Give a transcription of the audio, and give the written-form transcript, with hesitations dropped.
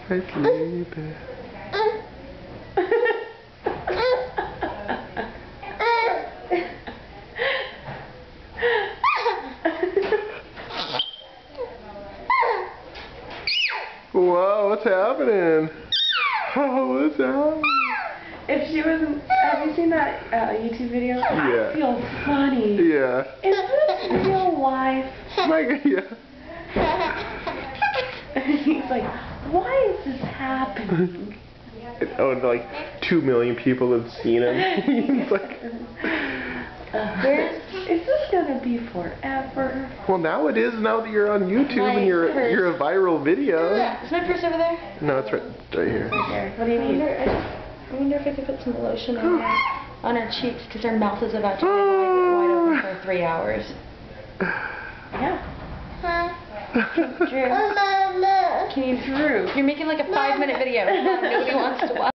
Hi, Felipe. Whoa, what's happening? Oh, what's happening? If she wasn't, have you seen that YouTube video? Yeah. I feel funny. Yeah. Is this real life? My God, yeah. He's like, why is this happening? Oh, like 2 million people have seen him. He's like, is this gonna be forever? well, now it is. Now that you're on YouTube and you're a viral video. Is my purse over there? No, it's right here. Right there. What do you need? I wonder if I could put some lotion on her cheeks because her mouth is about to be wide open for 3 hours. Yeah. Drew. Can you, Drew? You're making like a 5-minute video. Nobody wants to watch.